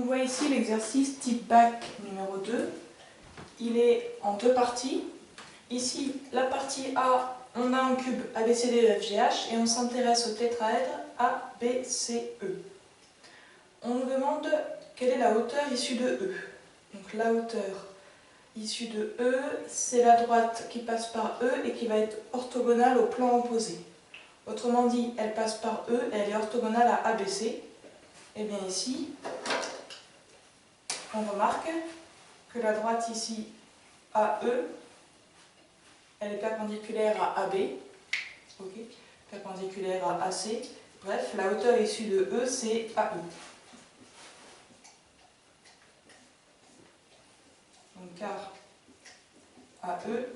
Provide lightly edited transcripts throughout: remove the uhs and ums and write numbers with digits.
On voit ici l'exercice type bac numéro 2. Il est en deux parties. Ici, la partie A, on a un cube ABCDEFGH et on s'intéresse au tétraèdre ABCE. On nous demande quelle est la hauteur issue de E. Donc la hauteur issue de E, c'est la droite qui passe par E et qui va être orthogonale au plan opposé. Autrement dit, elle passe par E et elle est orthogonale à ABC. Et bien ici, on remarque que la droite ici, AE, elle est perpendiculaire à AB, okay, perpendiculaire à AC. Bref, la hauteur issue de E, c'est AE. Donc car AE,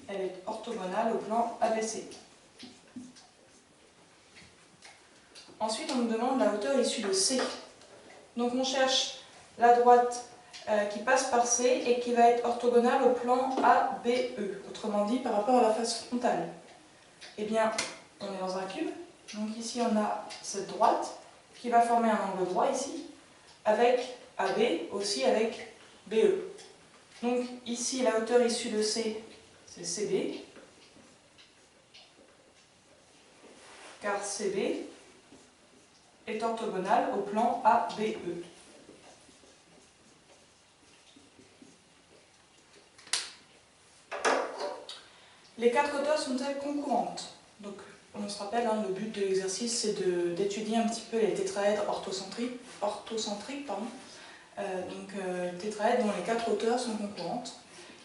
elle est orthogonale au plan ABC. Ensuite, on nous demande la hauteur issue de C. Donc on cherche la droite qui passe par C et qui va être orthogonale au plan ABE, autrement dit par rapport à la face frontale. Eh bien, on est dans un cube, donc ici on a cette droite qui va former un angle droit ici, avec AB, aussi avec BE. Donc ici la hauteur issue de C, c'est CB, car CB est orthogonale au plan ABE. Les quatre hauteurs sont-elles concurrentes? Donc, on se rappelle, hein, le but de l'exercice, c'est d'étudier un petit peu les tétraèdres orthocentriques, tétraèdres dont les quatre hauteurs sont concurrentes.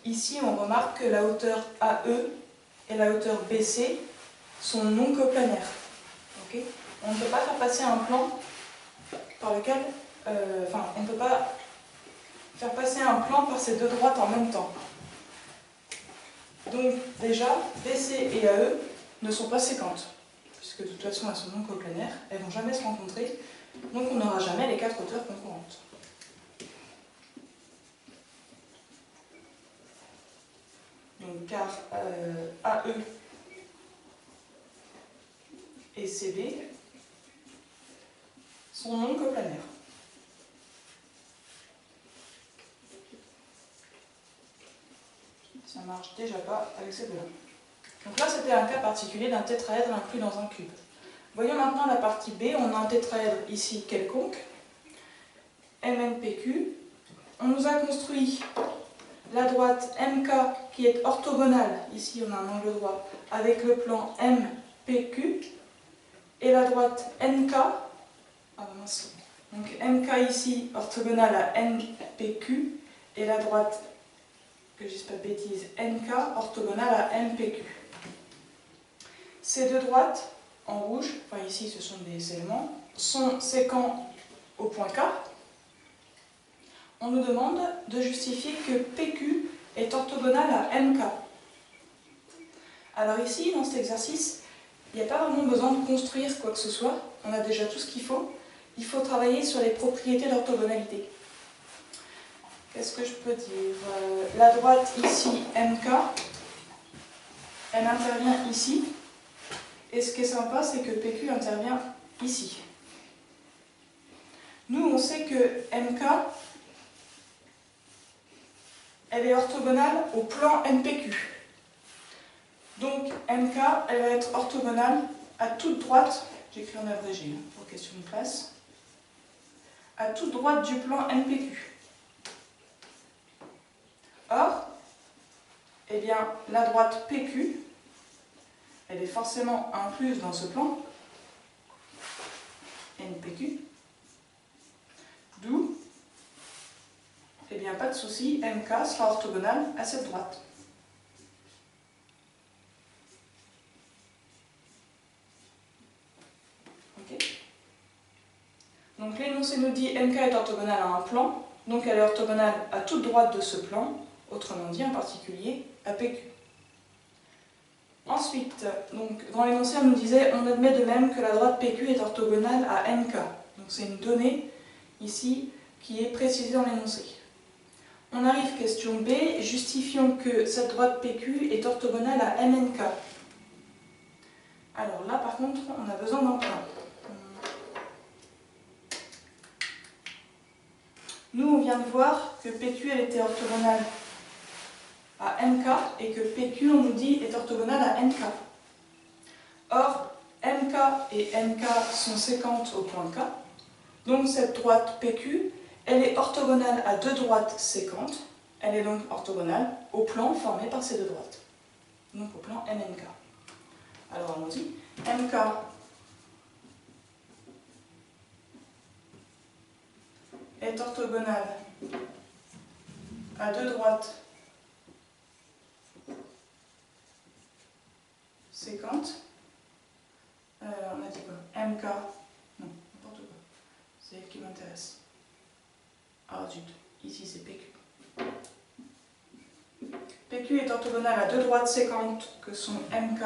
Ici, on remarque que la hauteur AE et la hauteur BC sont non coplanaires. Okay, on ne peut pas faire passer un plan par lequel... on ne peut pas faire passer un plan par ces deux droites en même temps. Donc déjà, BC et AE ne sont pas séquentes, puisque de toute façon elles sont non coplanaires, elles ne vont jamais se rencontrer, donc on n'aura jamais les quatre hauteurs concurrentes. Donc car AE et CB sont non coplanaires. Ça ne marche déjà pas avec ces deux-là. Donc là, c'était un cas particulier d'un tétraèdre inclus dans un cube. Voyons maintenant la partie B. On a un tétraèdre ici quelconque, MNPQ. On nous a construit la droite MK qui est orthogonale, ici on a un angle droit, avec le plan MPQ, et la droite NK, donc MK ici orthogonale à NPQ, et la droite, que je ne dise pas de bêtises, NK orthogonale à MPQ. Ces deux droites, en rouge, enfin ici ce sont des éléments, sont séquents au point K. On nous demande de justifier que PQ est orthogonale à MK. Alors ici, dans cet exercice, il n'y a pas vraiment besoin de construire quoi que ce soit, on a déjà tout ce qu'il faut. Il faut travailler sur les propriétés d'orthogonalité. Qu'est-ce que je peux dire? La droite ici, MK, elle intervient ici. Et ce qui est sympa, c'est que PQ intervient ici. Nous, on sait que MK, elle est orthogonale au plan MPQ. Donc MK, elle va être orthogonale à toute droite, j'écris en abrégé pour question de classe, à toute droite du plan MPQ. Or, eh bien, la droite PQ, elle est forcément incluse dans ce plan, NPQ, d'où, eh bien, pas de souci, MK sera orthogonale à cette droite. Ok. Donc l'énoncé nous dit MK est orthogonale à un plan, donc elle est orthogonale à toute droite de ce plan, autrement dit en particulier à PQ. Ensuite, donc, dans l'énoncé, on nous disait on admet de même que la droite PQ est orthogonale à NK. Donc c'est une donnée ici qui est précisée dans l'énoncé. On arrive question B, justifions que cette droite PQ est orthogonale à MNK. Alors là par contre, on a besoin d'un plan. Nous, on vient de voir que PQ elle était orthogonale à MK et que PQ, on nous dit, est orthogonale à NK. Or, MK et NK sont séquentes au point K. Donc cette droite PQ, elle est orthogonale à deux droites séquentes. Elle est donc orthogonale au plan formé par ces deux droites. Donc au plan MNK. Alors allons-y. MK est orthogonale à deux droites séquentes. On a dit quoi? MK, non, n'importe quoi. C'est elle qui m'intéresse. Ah zut, ici c'est PQ. PQ est orthogonale à deux droites séquentes que sont MK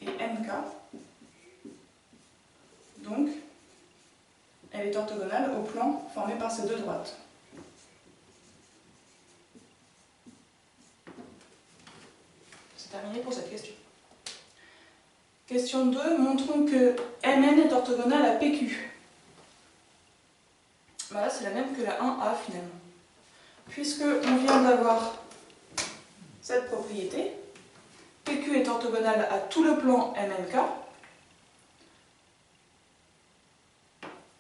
et NK. Donc, elle est orthogonale au plan formé par ces deux droites. C'est terminé pour cette question. Question 2, montrons que MN est orthogonale à PQ. Là, c'est la même que la 1A finalement. Puisque on vient d'avoir cette propriété, PQ est orthogonale à tout le plan MNK.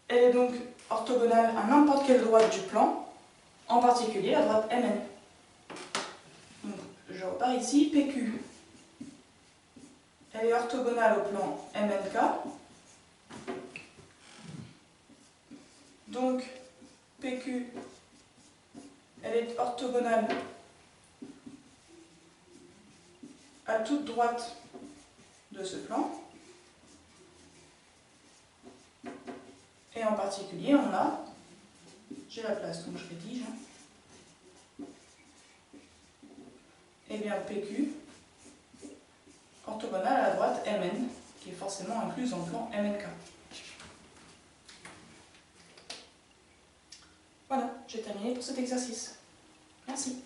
Elle est donc orthogonale à n'importe quelle droite du plan, en particulier la droite MN. Donc, je repars ici, PQ. Elle est orthogonale au plan MNK. Donc, PQ, elle est orthogonale à toute droite de ce plan. Et en particulier, on a, j'ai la place donc je rédige, et bien PQ orthogonale à la droite MN, qui est forcément incluse dans le plan MNK. Voilà, j'ai terminé pour cet exercice. Merci.